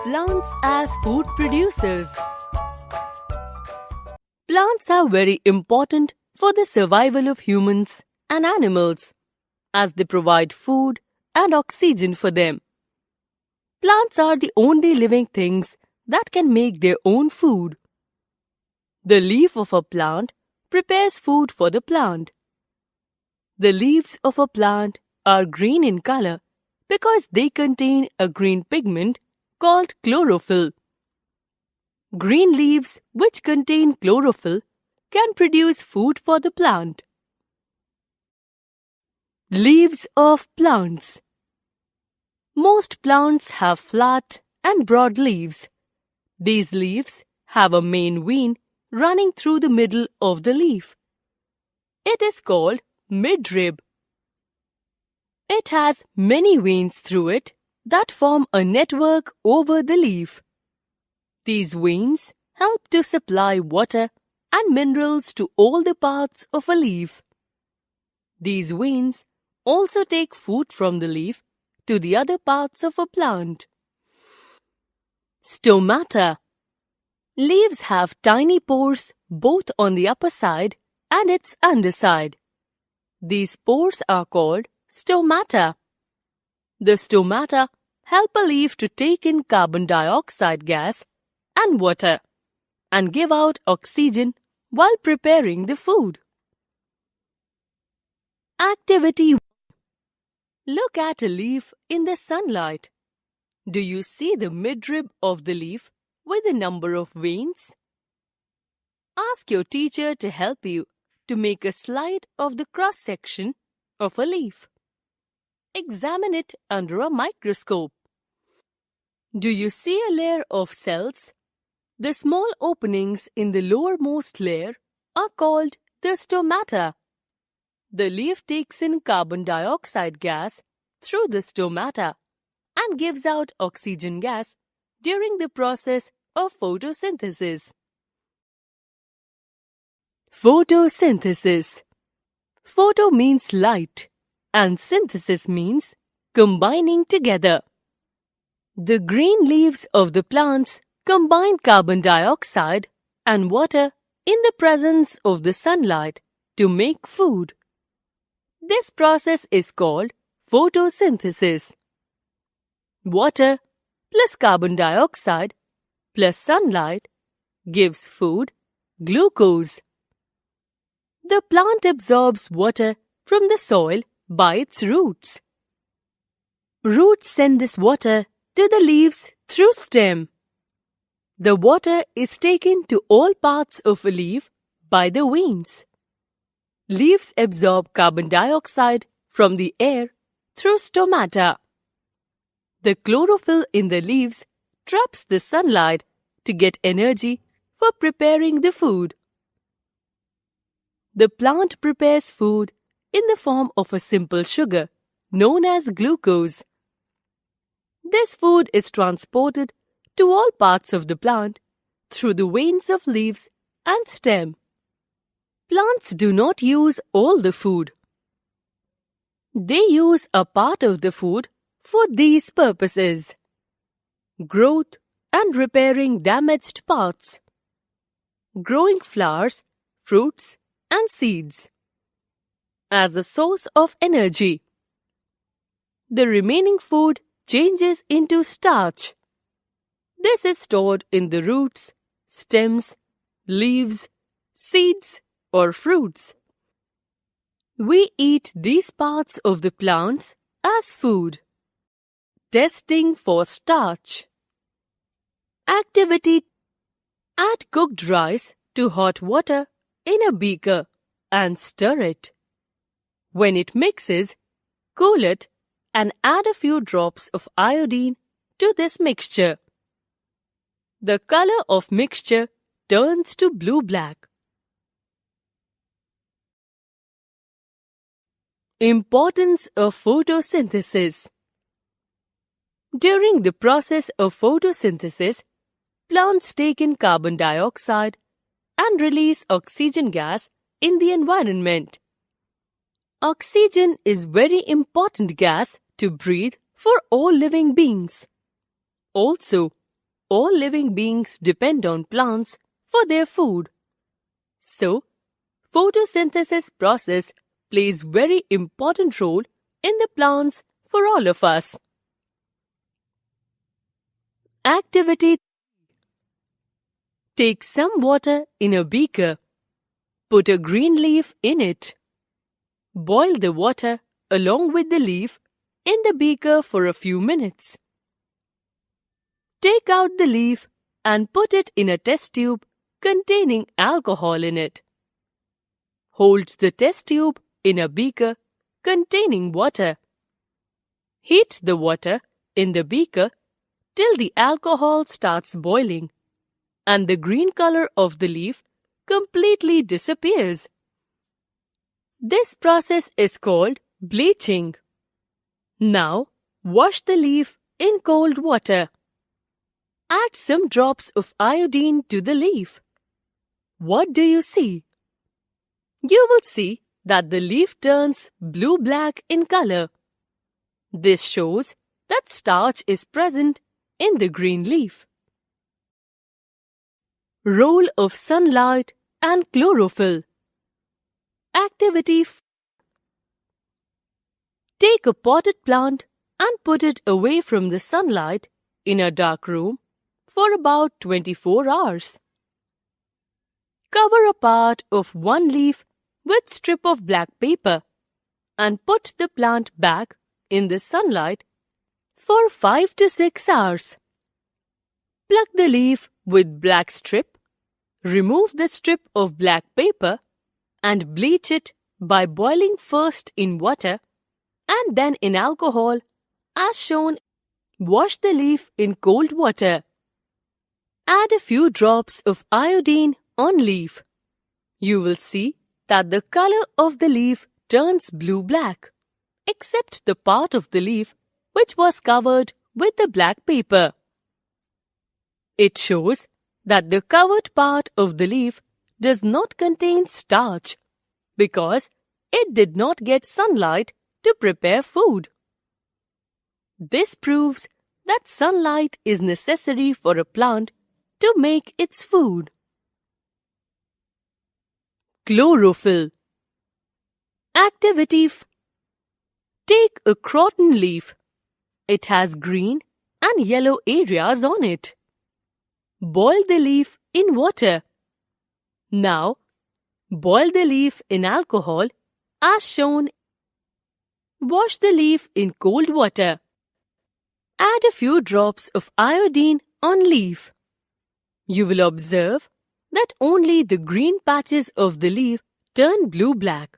Plants as food producers. Plants are very important for the survival of humans and animals, as they provide food and oxygen for them. Plants are the only living things that can make their own food. The leaf of a plant prepares food for the plant. The leaves of a plant are green in color because they contain a green pigment called chlorophyll. Green leaves which contain chlorophyll can produce food for the plant. Leaves of plants. Most plants have flat and broad leaves. These leaves have a main vein running through the middle of the leaf. It is called midrib. It has many veins through it that form a network over the leaf. These veins help to supply water and minerals to all the parts of a leaf. These veins also take food from the leaf to the other parts of a plant. Stomata. Leaves have tiny pores both on the upper side and its underside. These pores are called stomata. The stomata help a leaf to take in carbon dioxide gas and water and give out oxygen while preparing the food. Activity 1. Look at a leaf in the sunlight. Do you see the midrib of the leaf with a number of veins? Ask your teacher to help you to make a slide of the cross-section of a leaf. Examine it under a microscope. Do you see a layer of cells? The small openings in the lowermost layer are called the stomata. The leaf takes in carbon dioxide gas through the stomata and gives out oxygen gas during the process of photosynthesis. Photosynthesis. Photo means light and synthesis means combining together. The green leaves of the plants combine carbon dioxide and water in the presence of the sunlight to make food. This process is called photosynthesis. Water plus carbon dioxide plus sunlight gives food, glucose. The plant absorbs water from the soil by its roots. Roots send this water to the leaves through stem. The water is taken to all parts of a leaf by the veins. Leaves absorb carbon dioxide from the air through stomata. The chlorophyll in the leaves traps the sunlight to get energy for preparing the food. The plant prepares food in the form of a simple sugar known as glucose. This food is transported to all parts of the plant through the veins of leaves and stem. Plants do not use all the food. They use a part of the food for these purposes: growth and repairing damaged parts, growing flowers, fruits, and seeds, as a source of energy. The remaining food changes into starch. This is stored in the roots, stems, leaves, seeds, or fruits. We eat these parts of the plants as food. Testing for starch. Activity: add cooked rice to hot water in a beaker and stir it. When it mixes, cool it and add a few drops of iodine to this mixture. The color of mixture turns to blue-black. Importance of photosynthesis. During the process of photosynthesis, plants take in carbon dioxide and release oxygen gas in the environment. Oxygen is very important gas to breathe for all living beings. Also, all living beings depend on plants for their food. So, photosynthesis process plays very important role in the plants for all of us. Activity: take some water in a beaker. Put a green leaf in it. Boil the water along with the leaf in the beaker for a few minutes. Take out the leaf and put it in a test tube containing alcohol in it. Hold the test tube in a beaker containing water. Heat the water in the beaker till the alcohol starts boiling and the green color of the leaf completely disappears. This process is called bleaching. Now, wash the leaf in cold water. Add some drops of iodine to the leaf. What do you see? You will see that the leaf turns blue-black in color. This shows that starch is present in the green leaf. Role of sunlight and chlorophyll. Activity: take a potted plant and put it away from the sunlight in a dark room for about 24 hours. Cover a part of one leaf with strip of black paper and put the plant back in the sunlight for 5 to 6 hours. Pluck the leaf with black strip, remove the strip of black paper and bleach it by boiling first in water and then in alcohol as shown. Wash the leaf in cold water. Add a few drops of iodine on leaf. You will see that the color of the leaf turns blue-black, except the part of the leaf which was covered with the black paper. It shows that the covered part of the leaf does not contain starch because it did not get sunlight to prepare food. This proves that sunlight is necessary for a plant to make its food. Chlorophyll. Activity: take a croton leaf. It has green and yellow areas on it. Boil the leaf in water. Now, boil the leaf in alcohol as shown. Wash the leaf in cold water. Add a few drops of iodine on leaf. You will observe that only the green patches of the leaf turn blue-black.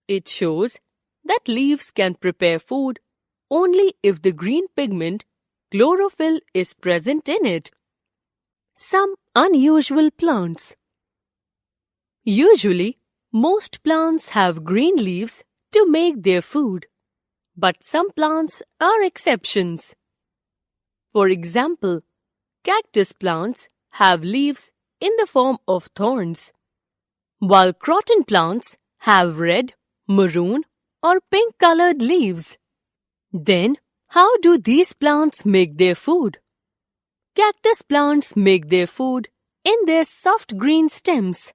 It shows that leaves can prepare food only if the green pigment chlorophyll is present in it. Some unusual plants. Usually, most plants have green leaves to make their food, but some plants are exceptions. For example, cactus plants have leaves in the form of thorns, while croton plants have red, maroon, or pink-colored leaves. Then, how do these plants make their food? Cactus plants make their food in their soft green stems.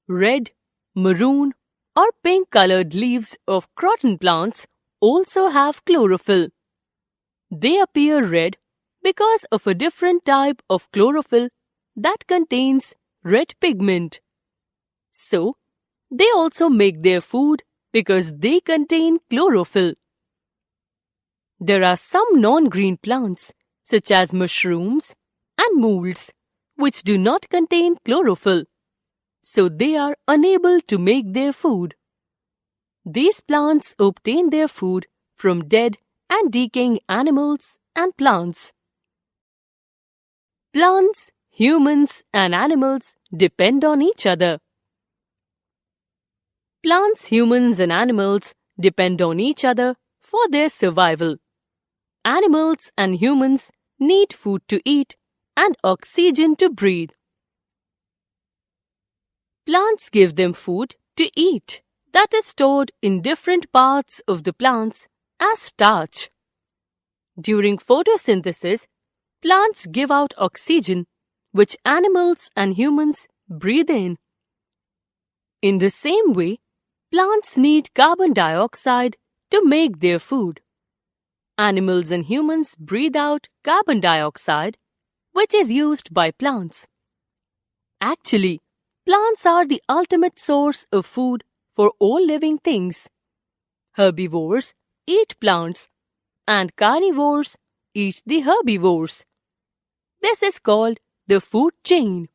Red, maroon, or pink-colored leaves of croton plants also have chlorophyll. They appear red because of a different type of chlorophyll that contains red pigment. So, they also make their food because they contain chlorophyll. There are some non-green plants such as mushrooms and molds which do not contain chlorophyll, so they are unable to make their food. These plants obtain their food from dead and decaying animals and plants. Plants, humans, and animals depend on each other. Plants, humans, and animals depend on each other for their survival. Animals and humans need food to eat and oxygen to breathe. Plants give them food to eat that is stored in different parts of the plants as starch. During photosynthesis, Plants give out oxygen, which animals and humans breathe in. In the same way, plants need carbon dioxide to make their food. Animals and humans breathe out carbon dioxide, which is used by plants. Actually, plants are the ultimate source of food for all living things. Herbivores eat plants, and carnivores eat the herbivores. This is called the food chain.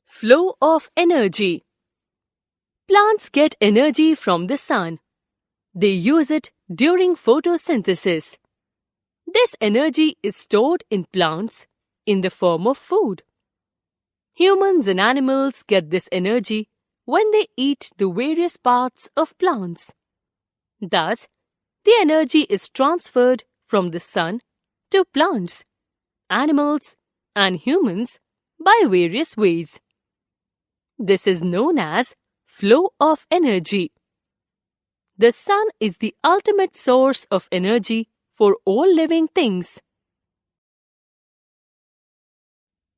Flow of energy. Plants get energy from the sun. They use it during photosynthesis. This energy is stored in plants in the form of food. Humans and animals get this energy when they eat the various parts of plants. Thus, the energy is transferred from the sun to plants, animals, and humans by various ways. This is known as flow of energy. The sun is the ultimate source of energy for all living things.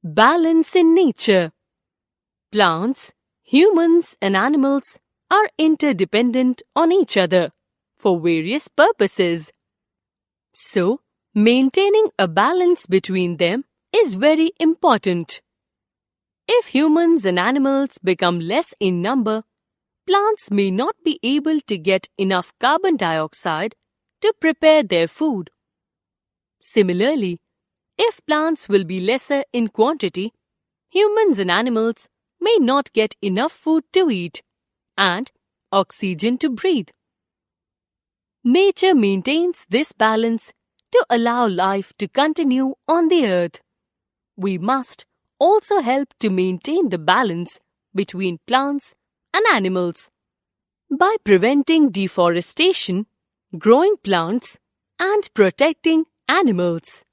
Balance in nature. Plants, humans, and animals are interdependent on each other for various purposes. So, maintaining a balance between them is very important. If humans and animals become less in number, plants may not be able to get enough carbon dioxide to prepare their food. Similarly, if plants will be lesser in quantity, humans and animals may not get enough food to eat and oxygen to breathe. Nature maintains this balance to allow life to continue on the earth. We must also help to maintain the balance between plants and animals by preventing deforestation, growing plants, and protecting animals.